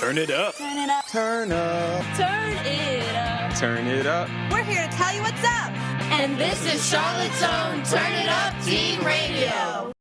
Turn it up. Turn it up. Turn up. Turn it up. Turn it up. We're here to tell you what's up. And this is Charlotte's own Turn It Up Teen Radio.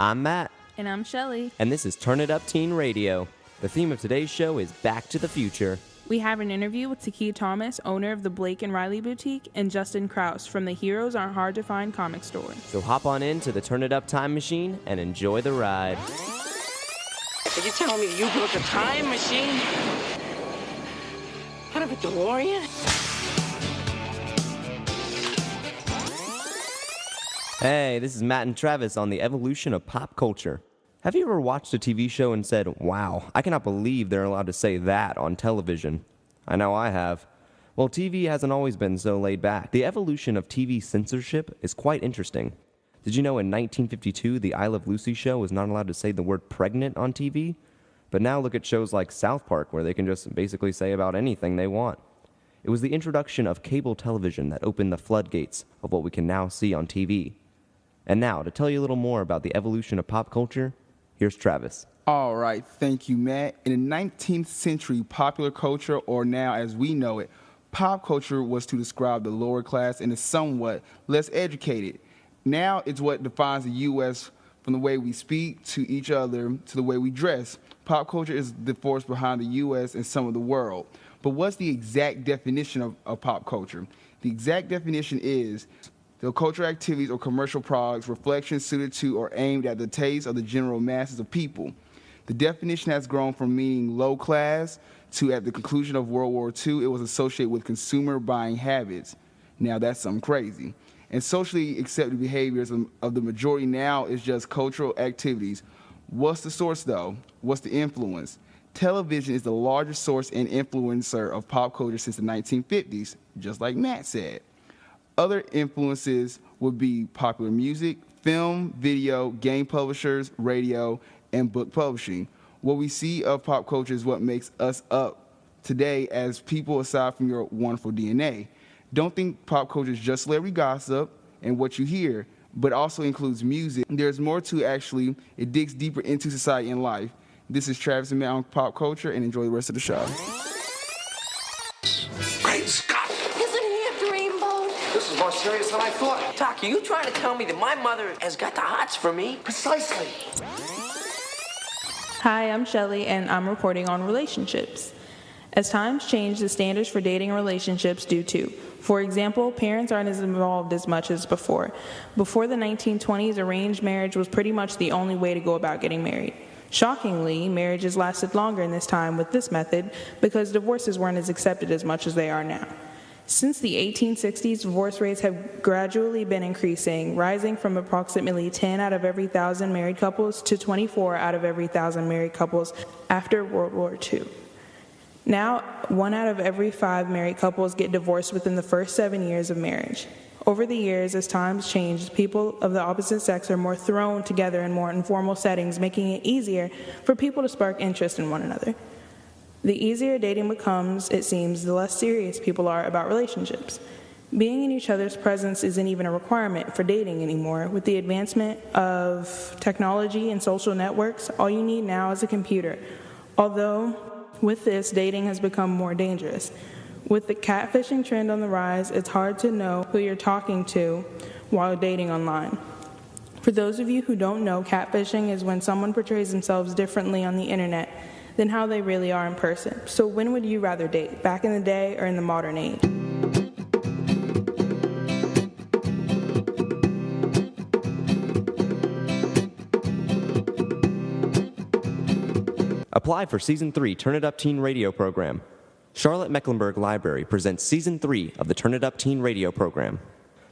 I'm Matt. And I'm Shelly. And this is Turn It Up Teen Radio. The theme of today's show is Back to the Future. We have an interview with TaQue Thomas, owner of the Blake and Riley Boutique, and Justin Crouse from the Heroes Aren't Hard to Find comic store. So hop on in to the Turn It Up time machine and enjoy the ride. Are you telling me you built a time machine out of a DeLorean? Hey, this is Matt and Travis on the evolution of pop culture. Have you ever watched a TV show and said, wow, I cannot believe they're allowed to say that on television? I know I have. Well, TV hasn't always been so laid back. The evolution of TV censorship is quite interesting. Did you know in 1952 the I Love Lucy show was not allowed to say the word pregnant on TV? But now look at shows like South Park where they can just basically say about anything they want. It was the introduction of cable television that opened the floodgates of what we can now see on TV. And now, to tell you a little more about the evolution of pop culture, here's Travis. All right, thank you, Matt. In the 19th century, popular culture, or now as we know it, pop culture was to describe the lower class and the somewhat less educated. Now it's what defines the U.S. from the way we speak to each other to the way we dress. Pop culture is the force behind the U.S. and some of the world. But what's the exact definition of pop culture? The exact definition is the cultural activities or commercial products, reflections suited to or aimed at the taste of the general masses of people. The definition has grown from meaning low class to, at the conclusion of World War II, it was associated with consumer buying habits. Now that's something crazy. And socially accepted behaviors of the majority now is just cultural activities. What's the source though? What's the influence? Television is the largest source and influencer of pop culture since the 1950s, just like Matt said. Other influences would be popular music, film, video, game publishers, radio, and book publishing. What we see of pop culture is what makes us up today as people aside from your wonderful DNA. Don't think pop culture is just celebrity gossip and what you hear, but also includes music. There's more to it, actually. It digs deeper into society and life. This is Travis and Matt on Pop Culture, and enjoy the rest of the show. Great Scott! Isn't he a dreamboat? This is more serious than I thought. TaQue, you trying to tell me that my mother has got the hots for me? Precisely. Hi, I'm Shelly, and I'm reporting on relationships. As times change, the standards for dating and relationships do too. For example, parents aren't as involved as much as before. Before the 1920s, arranged marriage was pretty much the only way to go about getting married. Shockingly, marriages lasted longer in this time with this method because divorces weren't as accepted as much as they are now. Since the 1860s, divorce rates have gradually been increasing, rising from approximately 10 out of every 1,000 married couples to 24 out of every 1,000 married couples after World War II. Now, 1 out of every 5 married couples get divorced within the first 7 years of marriage. Over the years, as times change, people of the opposite sex are more thrown together in more informal settings, making it easier for people to spark interest in one another. The easier dating becomes, it seems, the less serious people are about relationships. Being in each other's presence isn't even a requirement for dating anymore. With the advancement of technology and social networks, all you need now is a computer. Although, with this, dating has become more dangerous. With the catfishing trend on the rise, it's hard to know who you're talking to while dating online. For those of you who don't know, catfishing is when someone portrays themselves differently on the internet than how they really are in person. So when would you rather date, back in the day or in the modern age? Apply for Season 3 Turn It Up Teen Radio program. Charlotte Mecklenburg Library presents Season 3 of the Turn It Up Teen Radio program.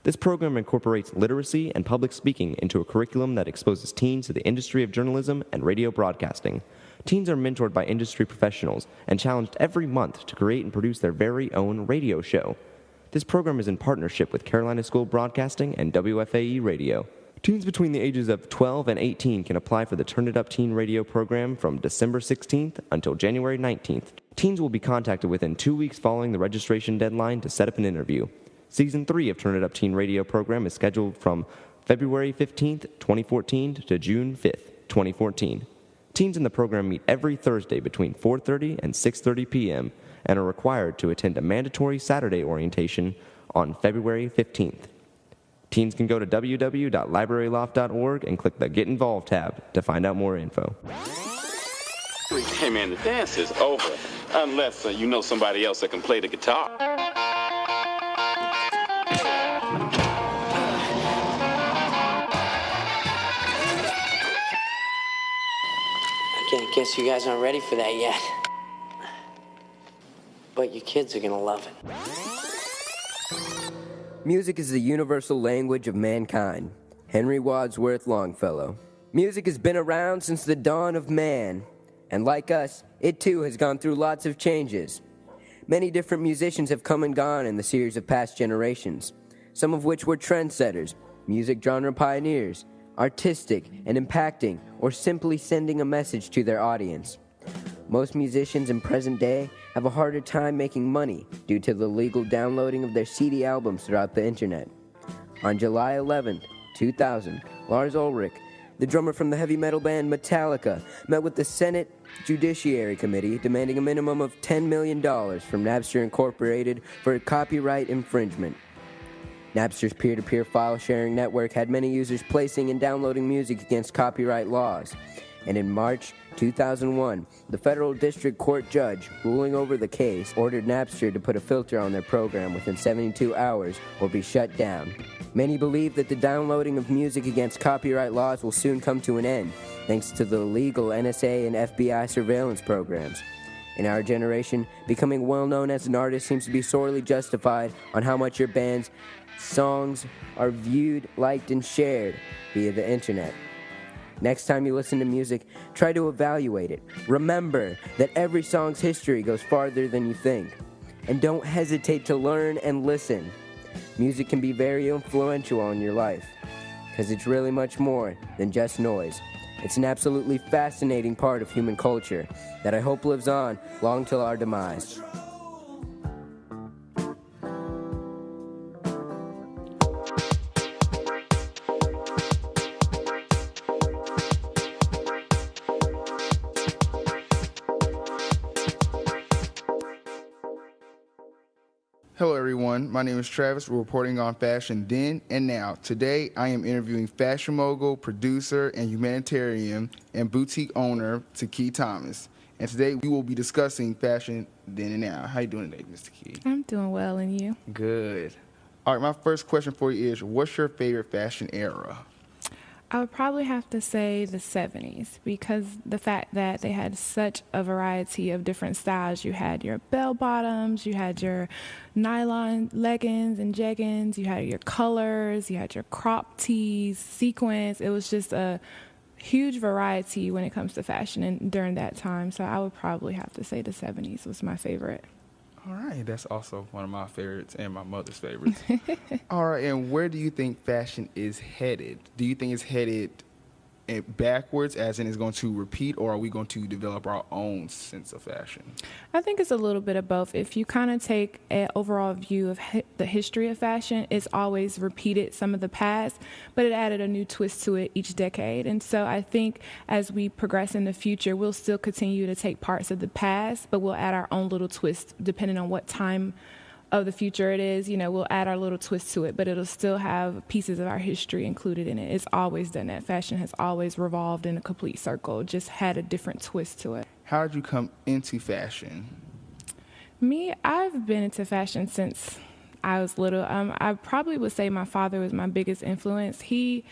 This program incorporates literacy and public speaking into a curriculum that exposes teens to the industry of journalism and radio broadcasting. Teens are mentored by industry professionals and challenged every month to create and produce their very own radio show. This program is in partnership with Carolina School of Broadcasting and WFAE Radio. Teens between the ages of 12 and 18 can apply for the Turn It Up Teen Radio program from December 16th until January 19th. Teens will be contacted within 2 weeks following the registration deadline to set up an interview. Season 3 of Turn It Up Teen Radio program is scheduled from February 15th, 2014 to June 5th, 2014. Teens in the program meet every Thursday between 4:30 and 6:30 p.m. and are required to attend a mandatory Saturday orientation on February 15th. Teens can go to www.libraryloft.org and click the Get Involved tab to find out more info. Hey man, the dance is over, unless you know somebody else that can play the guitar. I guess you guys aren't ready for that yet. But your kids are gonna love it. Music is the universal language of mankind. Henry Wadsworth Longfellow. Music has been around since the dawn of man. And like us, it too has gone through lots of changes. Many different musicians have come and gone in the series of past generations, some of which were trendsetters, music genre pioneers, artistic and impacting, or simply sending a message to their audience. Most musicians in present day have a harder time making money due to the legal downloading of their CD albums throughout the internet. On July 11, 2000, Lars Ulrich, the drummer from the heavy metal band Metallica, met with the Senate Judiciary Committee demanding a minimum of $10 million from Napster Incorporated for copyright infringement. Napster's peer-to-peer file-sharing network had many users placing and downloading music against copyright laws. And in March 2001, the federal district court judge ruling over the case ordered Napster to put a filter on their program within 72 hours or be shut down. Many believe that the downloading of music against copyright laws will soon come to an end, thanks to the legal NSA and FBI surveillance programs. In our generation, becoming well-known as an artist seems to be sorely justified on how much your band's songs are viewed, liked, and shared via the internet. Next time you listen to music, try to evaluate it. Remember that every song's history goes farther than you think. And don't hesitate to learn and listen. Music can be very influential on your life, because it's really much more than just noise. It's an absolutely fascinating part of human culture that I hope lives on long till our demise. Hello everyone, my name is Travis. We're reporting on Fashion Then and Now. Today I am interviewing fashion mogul, producer, and humanitarian and boutique owner TaQue Thomas. And today we will be discussing Fashion Then and Now. How you doing today, Ms. TaQue? I'm doing well, and you? Good. All right, my first question for you is, what's your favorite fashion era? I would probably have to say the 70s, because the fact that they had such a variety of different styles. You had your bell bottoms, you had your nylon leggings and jeggings, you had your colors, you had your crop tees, sequins. It was just a huge variety when it comes to fashion and during that time. So I would probably have to say the 70s was my favorite. All right, that's also one of my favorites and my mother's favorites. All right, and where do you think fashion is headed? Do you think it's headed backwards, as in it's going to repeat, or are we going to develop our own sense of fashion? I think it's a little bit of both. If you kind of take an overall view of the history of fashion, it's always repeated some of the past, but it added a new twist to it each decade. And so I think as we progress in the future, we'll still continue to take parts of the past, but we'll add our own little twist depending on what time of the future it is. You know, we'll add our little twist to it, but it'll still have pieces of our history included in it. It's always done that. Fashion has always revolved in a complete circle, just had a different twist to it. How did you come into fashion? Me, I've been into fashion since I was little. I probably would say my father was my biggest influence. He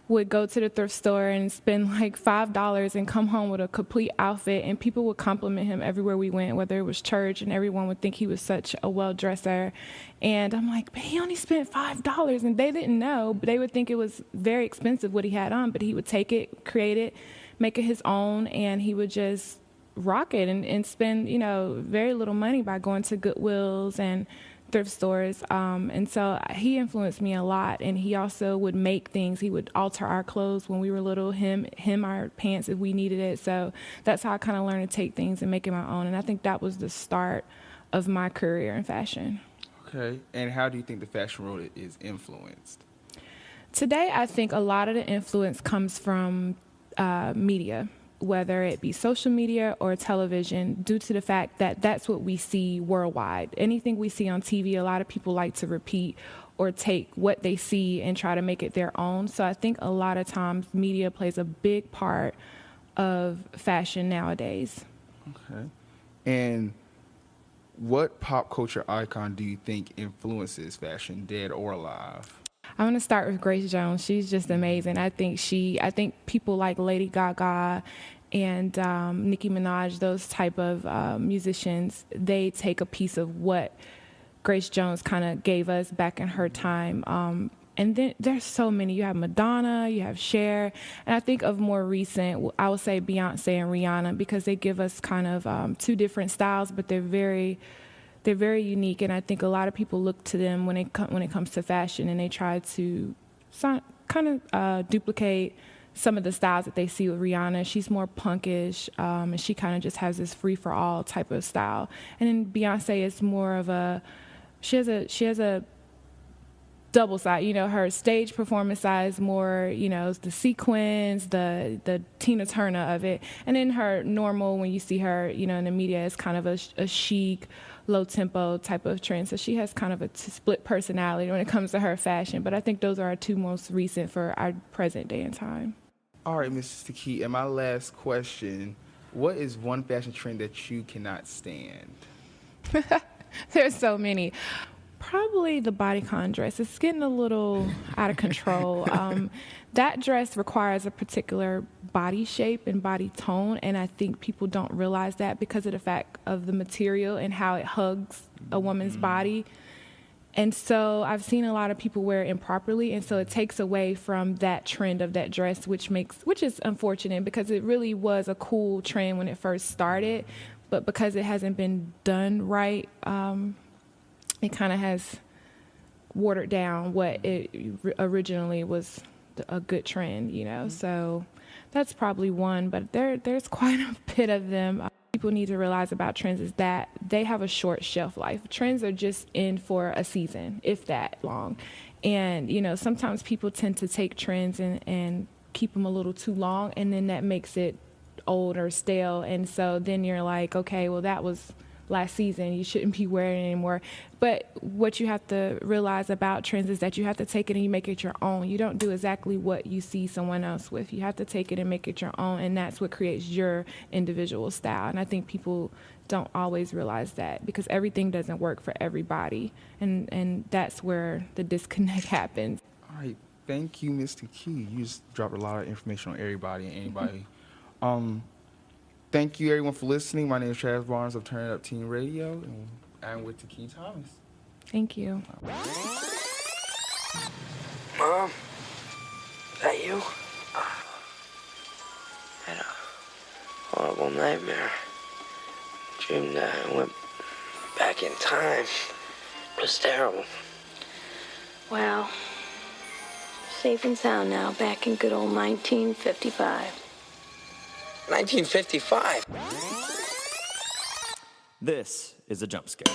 would go to the thrift store and spend like $5 and come home with a complete outfit, and people would compliment him everywhere we went, whether it was church, and everyone would think he was such a well-dresser. And I'm like, but he only spent $5, and they didn't know, but they would think it was very expensive what he had on, but he would take it, create it, make it his own, and he would just rock it and spend, you know, very little money by going to Goodwills and thrift stores, and so he influenced me a lot. And he also would make things. He would alter our clothes when we were little, hem our pants if we needed it. So that's how I kind of learned to take things and make it my own. And I think that was the start of my career in fashion. Okay. And how do you think the fashion world is influenced? Today, I think a lot of the influence comes from media, whether it be social media or television, due to the fact that that's what we see worldwide. Anything we see on TV, a lot of people like to repeat or take what they see and try to make it their own. So I think a lot of times media plays a big part of fashion nowadays. Okay. And what pop culture icon do you think influences fashion, dead or alive? I want to start with Grace Jones. She's just amazing. I think people like Lady Gaga and Nicki Minaj, those type of musicians, they take a piece of what Grace Jones kind of gave us back in her time. And then there's so many. You have Madonna, you have Cher, and I think of more recent, I would say Beyonce and Rihanna, because they give us kind of two different styles, but they're very unique. And I think a lot of people look to them when it comes to fashion, and they try to kind of duplicate some of the styles that they see with Rihanna. She's more punkish, and she kind of just has this free-for-all type of style. And then Beyonce is more of she has a double side, her stage performance side is more, the sequins, the Tina Turner of it. And then her normal, when you see her, in the media, is kind of a chic, low tempo type of trend. So she has kind of a split personality when it comes to her fashion. But I think those are our two most recent for our present day and time. All right, Mrs. TaQue, and my last question, what is one fashion trend that you cannot stand? There's so many. Probably the bodycon dress. It's getting a little out of control. That dress requires a particular body shape and body tone, and I think people don't realize that because of the fact of the material and how it hugs a woman's body. And so I've seen a lot of people wear it improperly, and so it takes away from that trend of that dress, which is unfortunate because it really was a cool trend when it first started, but because it hasn't been done right, it kind of has watered down what it originally was a good trend, So that's probably one, but there's quite a bit of them. People need to realize about trends is that they have a short shelf life. Trends are just in for a season, if that long. And, sometimes people tend to take trends and keep them a little too long, and then that makes it old or stale. And so then you're like, okay, well, that was last season, you shouldn't be wearing it anymore. But what you have to realize about trends is that you have to take it and you make it your own. You don't do exactly what you see someone else with. You have to take it and make it your own, and that's what creates your individual style. And I think people don't always realize that because everything doesn't work for everybody, and that's where the disconnect happens. All right, thank you, Ms. TaQue. You just dropped a lot of information on everybody and anybody. Thank you, everyone, for listening. My name is Travis Barnes of Turn It Up Teen Radio, and I'm with TaQue Thomas. Thank you. Mom, is that you? I had a horrible nightmare. Dreamed that I went back in time. It was terrible. Well, safe and sound now, back in good old 1955. 1955? This is a jump scare.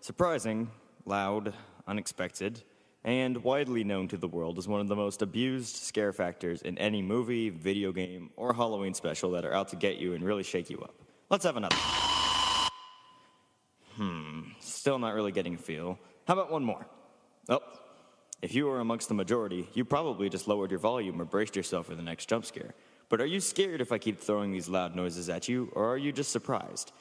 Surprising, loud, unexpected, and widely known to the world as one of the most abused scare factors in any movie, video game, or Halloween special that are out to get you and really shake you up. Let's have another. Still not really getting a feel. How about one more? Oh. If you were amongst the majority, you probably just lowered your volume or braced yourself for the next jump scare. But are you scared if I keep throwing these loud noises at you, or are you just surprised?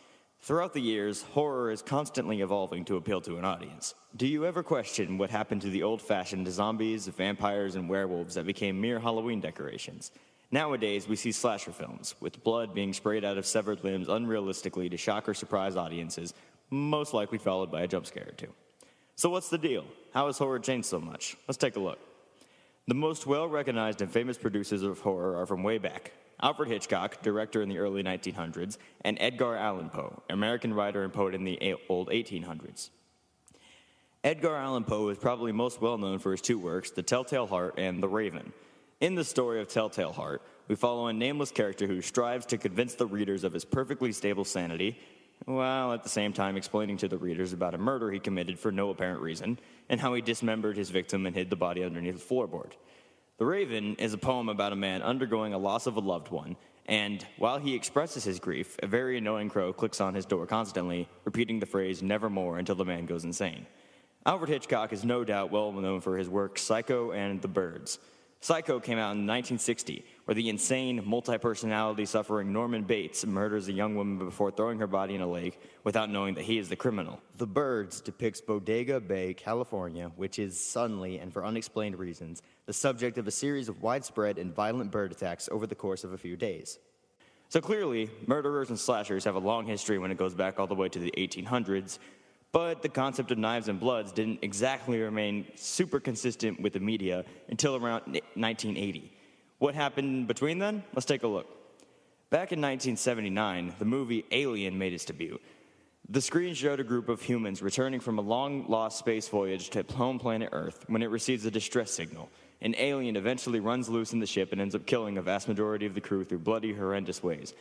Throughout the years, horror is constantly evolving to appeal to an audience. Do you ever question what happened to the old-fashioned zombies, vampires, and werewolves that became mere Halloween decorations? Nowadays, we see slasher films, with blood being sprayed out of severed limbs unrealistically to shock or surprise audiences, most likely followed by a jump scare or two. So what's the deal? How has horror changed so much? Let's take a look. The most well-recognized and famous producers of horror are from way back. Alfred Hitchcock, director in the early 1900s, and Edgar Allan Poe, American writer and poet in the old 1800s. Edgar Allan Poe is probably most well known for his two works, The Telltale Heart and The Raven. In the story of Telltale Heart, we follow a nameless character who strives to convince the readers of his perfectly stable sanity, while at the same time explaining to the readers about a murder he committed for no apparent reason, and how he dismembered his victim and hid the body underneath the floorboard. The Raven is a poem about a man undergoing a loss of a loved one, and while he expresses his grief, a very annoying crow clicks on his door constantly, repeating the phrase nevermore until the man goes insane. Alfred Hitchcock is no doubt well known for his work Psycho and The Birds. Psycho came out in 1960, where the insane, multi-personality suffering Norman Bates murders a young woman before throwing her body in a lake without knowing that he is the criminal. The Birds depicts Bodega Bay, California, which is suddenly, and for unexplained reasons, the subject of a series of widespread and violent bird attacks over the course of a few days. So clearly, murderers and slashers have a long history when it goes back all the way to the 1800s, but the concept of knives and bloods didn't exactly remain super consistent with the media until around 1980. What happened between then? Let's take a look. Back in 1979, the movie Alien made its debut. The screen showed a group of humans returning from a long-lost space voyage to home planet Earth when it receives a distress signal. An alien eventually runs loose in the ship and ends up killing a vast majority of the crew through bloody, horrendous ways.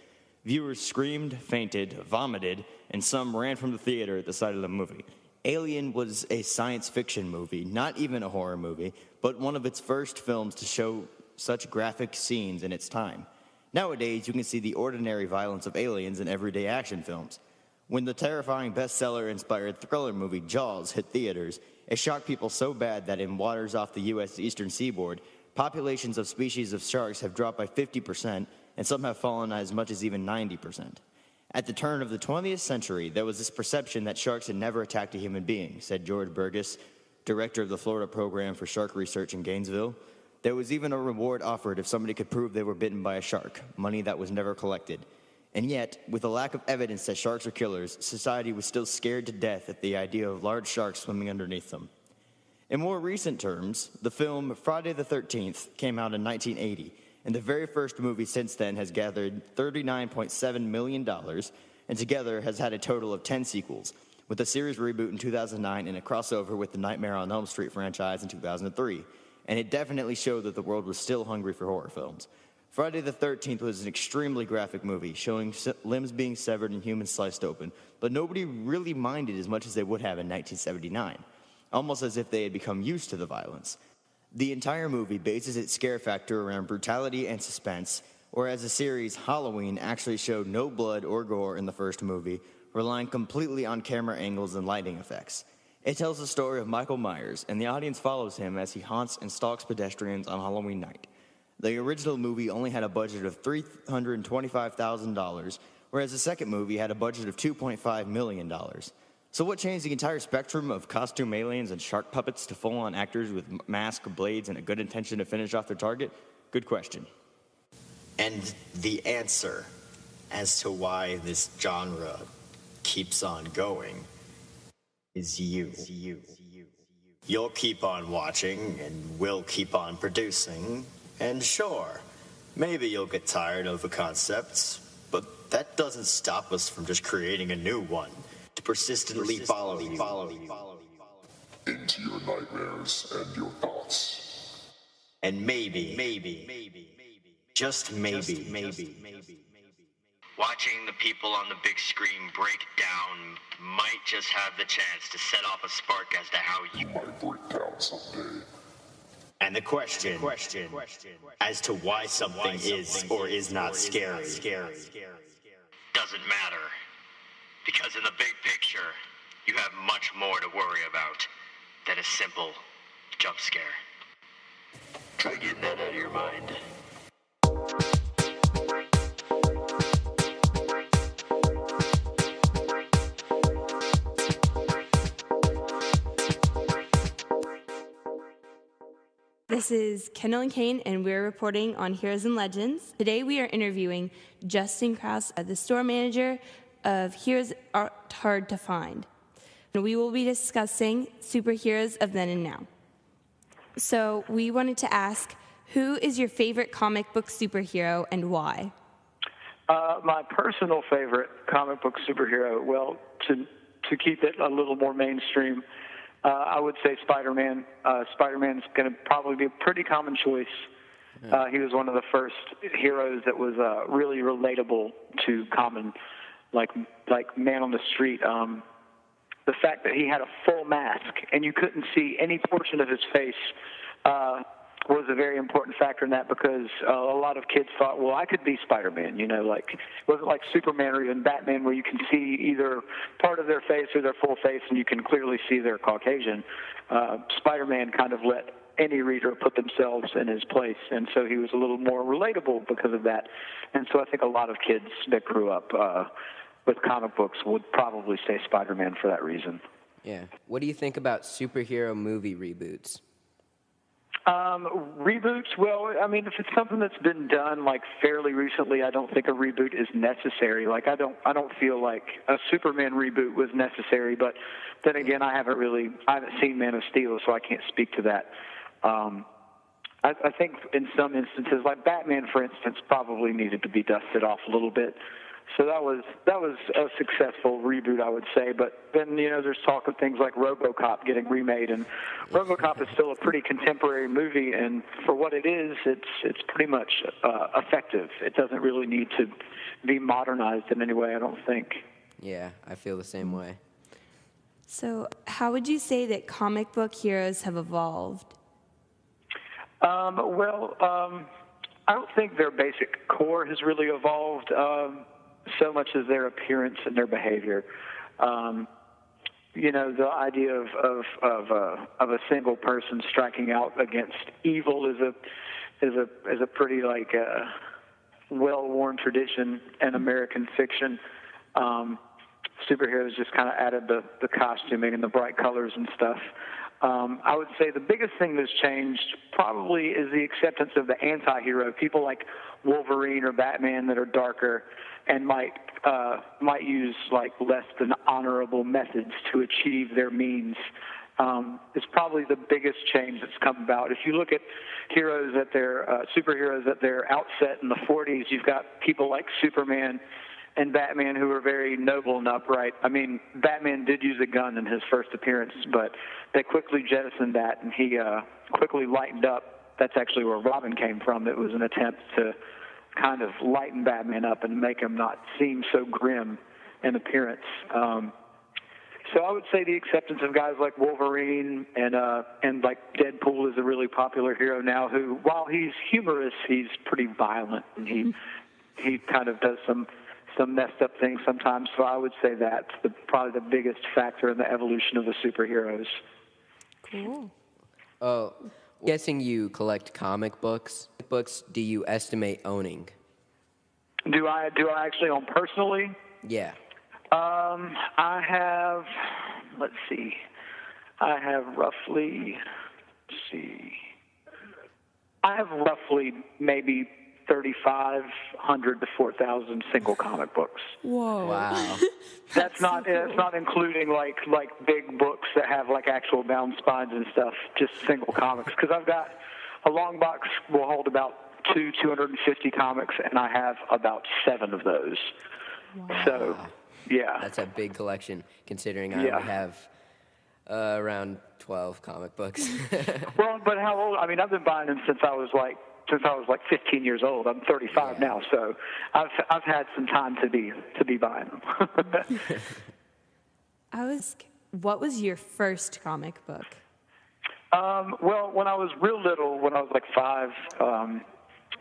Viewers screamed, fainted, vomited, and some ran from the theater at the sight of the movie. Alien was a science fiction movie, not even a horror movie, but one of its first films to show such graphic scenes in its time. Nowadays, you can see the ordinary violence of aliens in everyday action films. When the terrifying bestseller-inspired thriller movie Jaws hit theaters, it shocked people so bad that in waters off the U.S. eastern seaboard, populations of species of sharks have dropped by 50%, and some have fallen as much as even 90%. At the turn of the 20th century, there was this perception that sharks had never attacked a human being, said George Burgess, director of the Florida Program for Shark Research in Gainesville. There was even a reward offered if somebody could prove they were bitten by a shark, money that was never collected. And yet, with a lack of evidence that sharks are killers, society was still scared to death at the idea of large sharks swimming underneath them. In more recent terms, the film Friday the 13th came out in 1980, and the very first movie since then has gathered $39.7 million, and together has had a total of 10 sequels, with a series reboot in 2009 and a crossover with the Nightmare on Elm Street franchise in 2003. And it definitely showed that the world was still hungry for horror films. Friday the 13th was an extremely graphic movie, showing limbs being severed and humans sliced open, but nobody really minded as much as they would have in 1979, almost as if they had become used to the violence. The entire movie bases its scare factor around brutality and suspense, whereas the series Halloween actually showed no blood or gore in the first movie, relying completely on camera angles and lighting effects. It tells the story of Michael Myers, and the audience follows him as he haunts and stalks pedestrians on Halloween night. The original movie only had a budget of $325,000, whereas the second movie had a budget of $2.5 million. So what changed the entire spectrum of costume aliens and shark puppets to full-on actors with masks, blades, and a good intention to finish off their target? Good question. And the answer as to why this genre keeps on going is you. You'll keep on watching, and we'll keep on producing, and sure, maybe you'll get tired of the concepts, but that doesn't stop us from just creating a new one to persistently follow you into your nightmares and your thoughts. And maybe, just maybe, watching the people on the big screen break down might just have the chance to set off a spark as to how you might break down someday. And the question as to why something is or is not scary doesn't matter. Because in the big picture, you have much more to worry about than a simple jump scare. Try getting that out of your mind. This is Kendall and Kane, and we're reporting on Heroes and Legends. Today we are interviewing Justin Crouse, the store manager of Heroes Are Hard to Find. We will be discussing superheroes of then and now. So we wanted to ask, Who is your favorite comic book superhero and why? My personal favorite comic book superhero, well, to keep it a little more mainstream, I would say Spider-Man. Spider-Man's going to probably be a pretty common choice. He was one of the first heroes that was really relatable to common, like man on the street. The fact that he had a full mask and you couldn't see any portion of his face was a very important factor in that, because a lot of kids thought, well, I could be Spider-Man, like it wasn't like Superman or even Batman where you can see either part of their face or their full face and you can clearly see they're Caucasian. Spider-Man kind of let any reader put themselves in his place, and so he was a little more relatable because of that. And so I think a lot of kids that grew up with comic books would probably say Spider-Man for that reason. Yeah. What do you think about superhero movie reboots? Reboots, well, I mean, if it's something that's been done like fairly recently, I don't think a reboot is necessary. Like I don't feel like a Superman reboot was necessary, but then again, I haven't seen Man of Steel, so I can't speak to that. I think in some instances, like Batman, for instance, probably needed to be dusted off a little bit. So that was a successful reboot, I would say. But then, there's talk of things like RoboCop getting remade, and RoboCop is still a pretty contemporary movie, and for what it is, it's pretty much effective. It doesn't really need to be modernized in any way, I don't think. Yeah, I feel the same way. So how would you say that comic book heroes have evolved? I don't think their basic core has really evolved so much as their appearance and their behavior. The idea of a single person striking out against evil is a pretty well-worn tradition in American fiction. Superheroes just kind of added the costuming and the bright colors and stuff. I would say the biggest thing that's changed probably is the acceptance of the anti-hero, people like Wolverine or Batman that are darker and might use like less than honorable methods to achieve their means. Is probably the biggest change that's come about. If you look at heroes at their superheroes at their outset in the 40s, you've got people like Superman and Batman who were very noble and upright. I mean, Batman did use a gun in his first appearance, but they quickly jettisoned that, and he quickly lightened up. That's actually where Robin came from. It was an attempt to kind of lighten Batman up and make him not seem so grim in appearance. So I would say the acceptance of guys like Wolverine and like Deadpool is a really popular hero now who, while he's humorous, he's pretty violent, and he kind of does some messed up things sometimes. So I would say that's probably the biggest factor in the evolution of the superheroes. Cool. Oh, guessing you collect comic books. What books do you estimate owning? Do I actually own personally? Yeah. I have, let's see, maybe 3,500 to 4,000 single comic books. Whoa! Wow. It's not including like big books that have like actual bound spines and stuff. Just single comics, because I've got a long box will hold about 250 comics, and I have about 7 of those. Wow. So, yeah. That's a big collection, considering I only have around 12 comic books. Well, but how old? I mean, I've been buying them since I was like 15 years old. I'm 35 now, so I've had some time to be buying them. What was your first comic book? Well, when I was real little, when I was like 5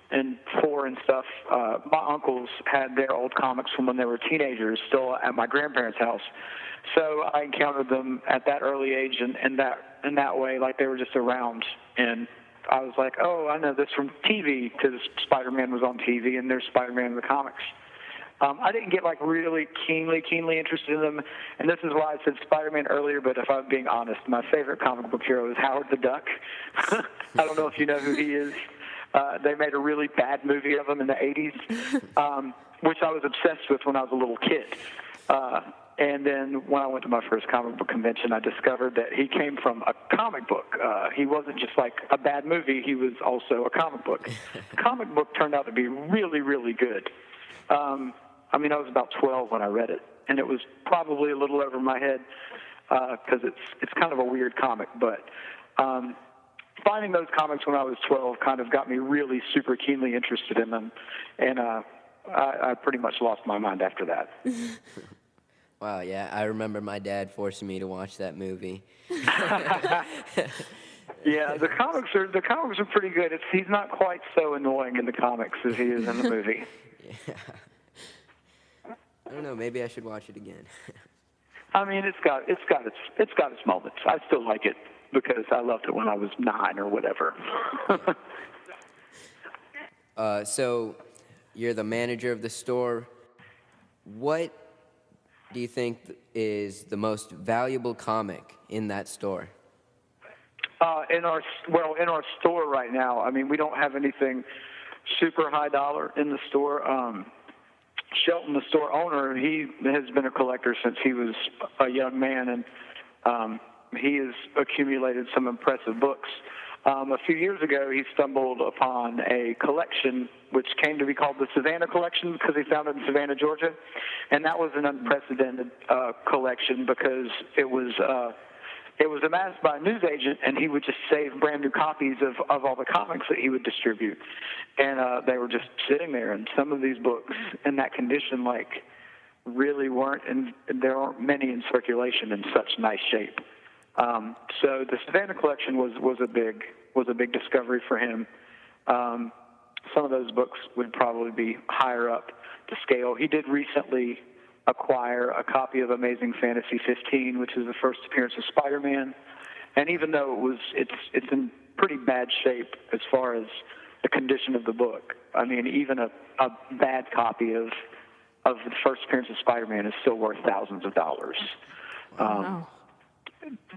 and 4 and stuff, my uncles had their old comics from when they were teenagers still at my grandparents' house. So I encountered them at that early age, and that way, like they were just around. And I was like, oh, I know this from TV, because Spider-Man was on TV, and there's Spider-Man in the comics. I didn't get like really keenly interested in them, and this is why I said Spider-Man earlier, but if I'm being honest, my favorite comic book hero is Howard the Duck. I don't know if you know who he is. They made a really bad movie of him in the 80s, which I was obsessed with when I was a little kid. And then when I went to my first comic book convention, I discovered that he came from a comic book. He wasn't just like a bad movie. He was also a comic book. The comic book turned out to be really, really good. I mean, I was about 12 when I read it, and it was probably a little over my head because it's kind of a weird comic. But finding those comics when I was 12 kind of got me really super keenly interested in them, and I pretty much lost my mind after that. Wow, yeah, I remember my dad forcing me to watch that movie. Yeah, the comics are pretty good. He's not quite so annoying in the comics as he is in the movie. Yeah. I don't know, maybe I should watch it again. I mean, it's got its moments. I still like it because I loved it when I was 9 or whatever. So you're the manager of the store. What do you think is the most valuable comic in that store? In our store right now, I mean, we don't have anything super high dollar in the store. Shelton, the store owner, he has been a collector since he was a young man, and he has accumulated some impressive books. A few years ago, he stumbled upon a collection which came to be called the Savannah Collection because he found it in Savannah, Georgia, and that was an unprecedented collection because it was amassed by a news agent, and he would just save brand new copies of all the comics that he would distribute, and they were just sitting there. And some of these books in that condition, like, really weren't, and there aren't many in circulation in such nice shape. So the Savannah Collection was a big discovery for him. Some of those books would probably be higher up the scale. He did recently acquire a copy of Amazing Fantasy 15, which is the first appearance of Spider-Man. And even though it's in pretty bad shape as far as the condition of the book, I mean, even a bad copy of the first appearance of Spider-Man is still worth thousands of dollars. Wow.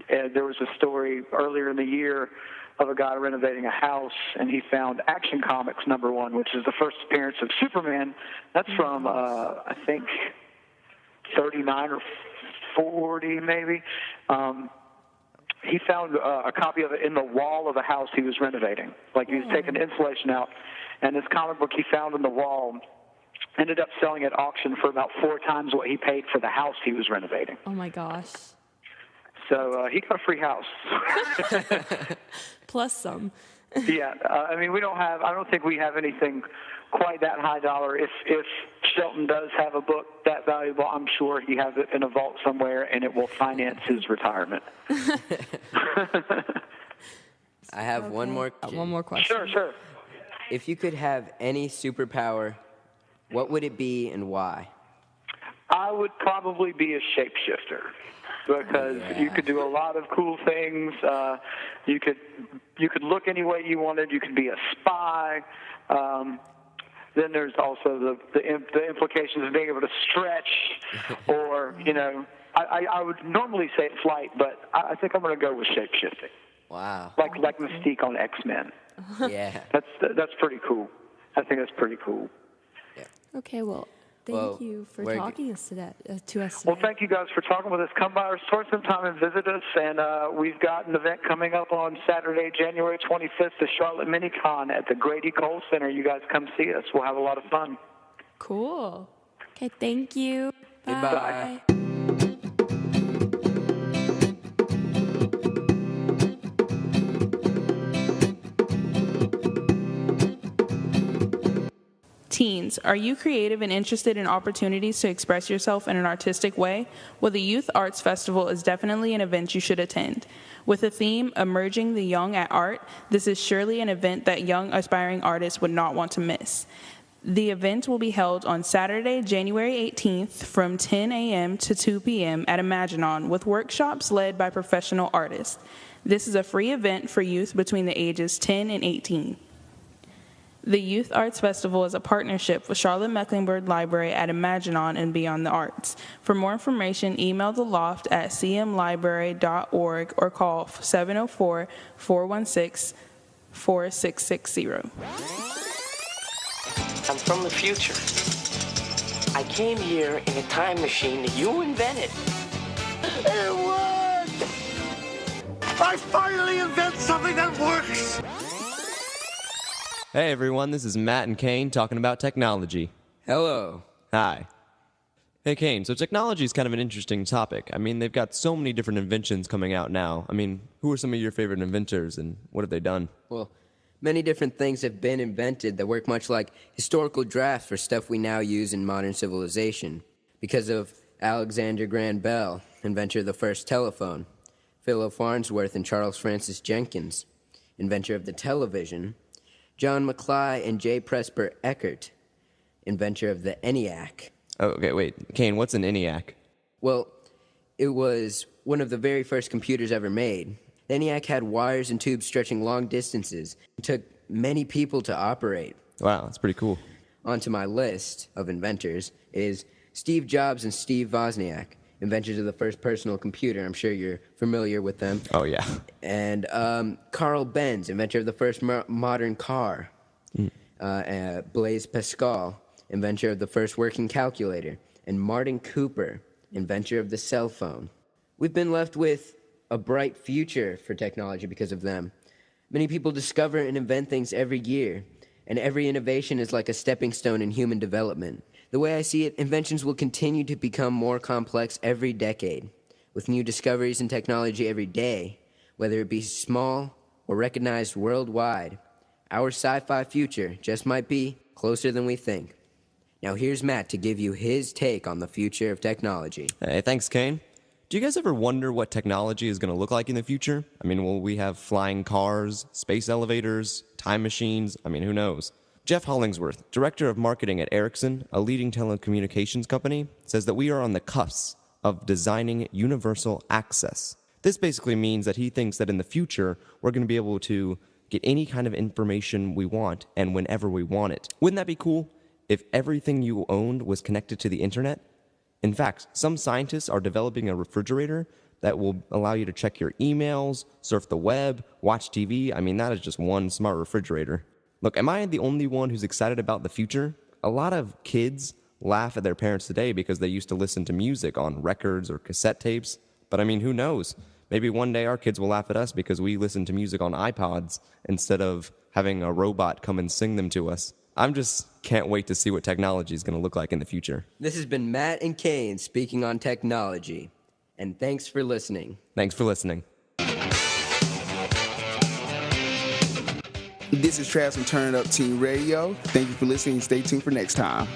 And there was a story earlier in the year of a guy renovating a house, and he found Action Comics #1, which is the first appearance of Superman. That's from, I think, 39 or 40 maybe. He found a copy of it in the wall of a house he was renovating. Like, he was taking the insulation out, and this comic book he found in the wall ended up selling at auction for about 4 times what he paid for the house he was renovating. Oh my gosh. So he got a free house. Plus some. Yeah, I mean, I don't think we have anything quite that high dollar. If Shelton does have a book that valuable, I'm sure he has it in a vault somewhere, and it will finance his retirement. I have one more question. One more question. Sure. If you could have any superpower, what would it be and why? I would probably be a shapeshifter because you could do a lot of cool things. You could look any way you wanted. You could be a spy. Then there's also the implications of being able to stretch, or I would normally say flight, but I think I'm going to go with shapeshifting. Wow. Like Mystique on X-Men. Yeah. That's pretty cool. I think that's pretty cool. Yeah. Okay, well, thank you for talking to us today. Well, thank you guys for talking with us. Come by our store sometime and visit us. And we've got an event coming up on Saturday, January 25th, the Charlotte Minicon at the Grady Cole Center. You guys come see us. We'll have a lot of fun. Cool. Okay, thank you. Goodbye. Bye. Teens, are you creative and interested in opportunities to express yourself in an artistic way? Well, the Youth Arts Festival is definitely an event you should attend. With the theme, Emerging the Young at Art, this is surely an event that young aspiring artists would not want to miss. The event will be held on Saturday, January 18th from 10 a.m. to 2 p.m. at Imaginon with workshops led by professional artists. This is a free event for youth between the ages 10 and 18. The Youth Arts Festival is a partnership with Charlotte-Mecklenburg Library at Imaginon and Beyond the Arts. For more information, email the Loft at cmlibrary.org or call 704-416-4660. I'm from the future. I came here in a time machine that you invented. It worked! I finally invent something that works! Hey everyone, this is Matt and Kane talking about technology. Hello. Hi. Hey Kane, so technology is kind of an interesting topic. I mean, they've got so many different inventions coming out now. I mean, who are some of your favorite inventors and what have they done? Well, many different things have been invented that work much like historical drafts for stuff we now use in modern civilization. Because of Alexander Graham Bell, inventor of the first telephone, Philip Farnsworth and Charles Francis Jenkins, inventor of the television, John McCly and J. Presper Eckert, inventor of the ENIAC. Oh, okay, wait. Kane, what's an ENIAC? Well, it was one of the very first computers ever made. The ENIAC had wires and tubes stretching long distances. It took many people to operate. Wow, that's pretty cool. Onto my list of inventors is Steve Jobs and Steve Wozniak, inventors of the first personal computer. I'm sure you're familiar with them. Oh, yeah. And Carl Benz, inventor of the first modern car. Blaise Pascal, inventor of the first working calculator. And Martin Cooper, inventor of the cell phone. We've been left with a bright future for technology because of them. Many people discover and invent things every year, and every innovation is like a stepping stone in human development. The way I see it, inventions will continue to become more complex every decade, with new discoveries in technology every day, whether it be small or recognized worldwide. Our sci-fi future just might be closer than we think. Now here's Matt to give you his take on the future of technology. Hey, thanks, Kane. Do you guys ever wonder what technology is going to look like in the future? I mean, will we have flying cars, space elevators, time machines? I mean, who knows? Jeff Hollingsworth, director of marketing at Ericsson, a leading telecommunications company, says that we are on the cusp of designing universal access. This basically means that he thinks that in the future, we're going to be able to get any kind of information we want and whenever we want it. Wouldn't that be cool if everything you owned was connected to the internet? In fact, some scientists are developing a refrigerator that will allow you to check your emails, surf the web, watch TV. I mean, that is just one smart refrigerator. Look, am I the only one who's excited about the future? A lot of kids laugh at their parents today because they used to listen to music on records or cassette tapes. But I mean, who knows? Maybe one day our kids will laugh at us because we listen to music on iPods instead of having a robot come and sing them to us. I'm just can't wait to see what technology is going to look like in the future. This has been Matt and Kane speaking on technology. And thanks for listening. Thanks for listening. This is Travis from Turn It Up Teen Radio. Thank you for listening and stay tuned for next time.